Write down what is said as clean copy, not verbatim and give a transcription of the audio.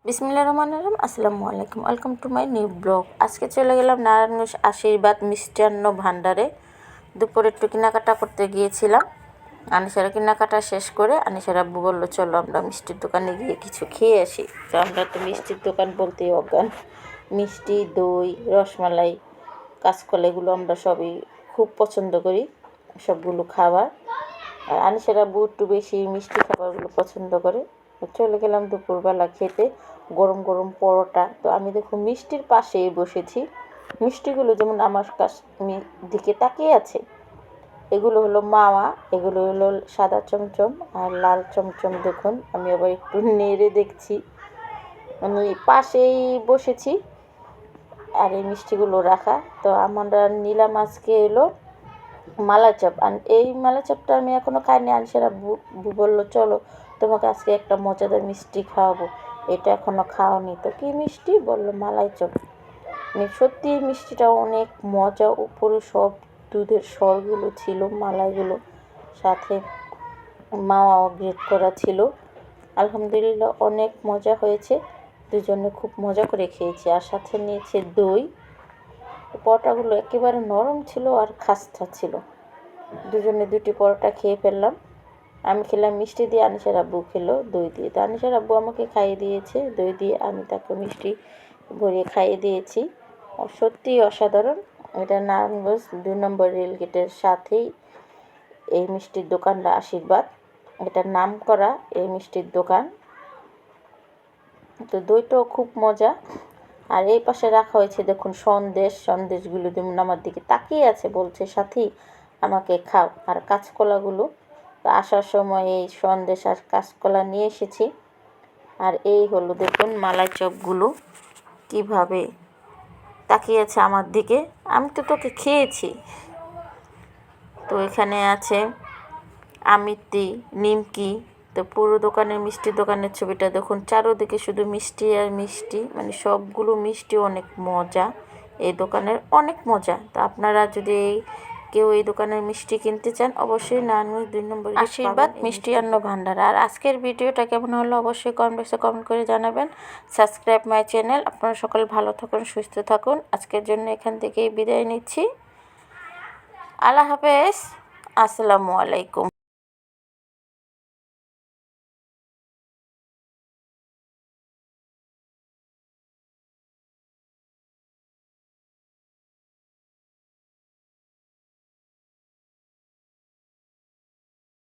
বিসমিল্লাহির রহমানির রহিম। আসসালামু আলাইকুম, welcome to my new blog. আজকে চলে গেলাম নারায়ণগঞ্জ আশীর্বাদ মিষ্টান্ন ভাণ্ডারে। দুপুরে একটু কেনাকাটা করতে গিয়েছিলাম। আনিসারা কেনাকাটা শেষ করে আনিসার আব্বু বললো চলো আমরা মিষ্টির দোকানে গিয়ে কিছু খেয়ে আসি। তো আমরা তো মিষ্টির দোকান বলতেই অজ্ঞান। মিষ্টি, দই, রসমালাই, কাঁচকলা এগুলো আমরা সবই খুব পছন্দ করি, সবগুলো খাবার। আর আনিসার আব্বু একটু বেশি মিষ্টি খাবারগুলো পছন্দ করে। চলে গেলাম দুপুরবেলা খেতে গরম গরম পরোটা। তো আমি দেখুন মিষ্টির পাশেই বসেছি। মিষ্টিগুলো যেমন আমার দিকে তাকিয়ে আছে। এগুলো হলো মাওয়া, এগুলো হলো সাদা চমচম আর লাল চমচম। দেখুন আমি আবার একটু নেড়ে দেখছি। আমি পাশেই বসেছি আর এই মিষ্টিগুলো রাখা। তো আমরা নিলাম আজকে এলো মালাই চপ। আর এই মালাই চপটা আমি এখনও খাইনি। আনিসারা বললো চলো তোমাকে আজকে একটা মজাদার মিষ্টি খাওয়াবো, এটা এখনও খাওয়ানি। তো কী মিষ্টি বললো মালাই চপ। সত্যি এই মিষ্টিটা অনেক মজা। উপরে সব দুধের স্বরগুলো ছিল, মালাইগুলো, সাথে মাওয়াও গ্রেট করা ছিল। আলহামদুলিল্লাহ অনেক মজা হয়েছে, দুজনে খুব মজা করে খেয়েছি। আর সাথে নিয়েছে দই। পরোটাগুলো একেবারে নরম ছিল আর খাস্তা ছিল। দুজনে দুটি পরোটা খেয়ে ফেললাম। আমি খেলাম মিষ্টি দিয়ে, আনিসার আব্বু খেলো দই দিয়ে। তো আনিসার আব্বু আমাকে খাইয়ে দিয়েছে দই দিয়ে, আমি তাকে মিষ্টি ভরিয়ে খাইয়ে দিয়েছি। সত্যিই অসাধারণ। এটা নারায়ণগঞ্জ 2 নম্বর রেলগেটের সাথেই এই মিষ্টির দোকানটা আশীর্বাদ, এটার নাম করা এই মিষ্টির দোকান। তো দইটাও খুব মজা। আর এই পাশে রাখা হয়েছে দেখুন সন্দেশগুলো যেমন আমার দিকে তাকিয়ে আছে, বলছে সাথী আমাকে খাও। আর কাঁচকলাগুলো, তো আসার সময় এই সন্দেশ আর কাঁচকলা নিয়ে এসেছি। আর এই হলো দেখুন মালাই চপগুলো কীভাবে তাকিয়ে আছে আমার দিকে। আমি তো তোকে খেয়েছি। তো এখানে আছে আমিত্তি, নিমকি। তো পুরো দোকানের মিষ্টির দোকানের ছবিটা দেখুন, চারোদিকে শুধু মিষ্টি আর মিষ্টি, মানে সবগুলো মিষ্টি অনেক মজা। এই দোকানের অনেক মজা। তো আপনারা যদি কেউ এই দোকানের মিষ্টি কিনতে চান অবশ্যই নারায়ণগঞ্জ 2 নম্বর আশীর্বাদ মিষ্টান্ন ভাণ্ডার। আর আজকের ভিডিওটা কেমন হলো অবশ্যই কমেন্ট বক্সে কমেন্ট করে জানাবেন। Subscribe my channel. আপনারা সকলে ভালো থাকুন, সুস্থ থাকুন। আজকের জন্য এখান থেকেই বিদায় নিচ্ছি। আল্লাহ হাফেজ, আসসালামু আলাইকুম।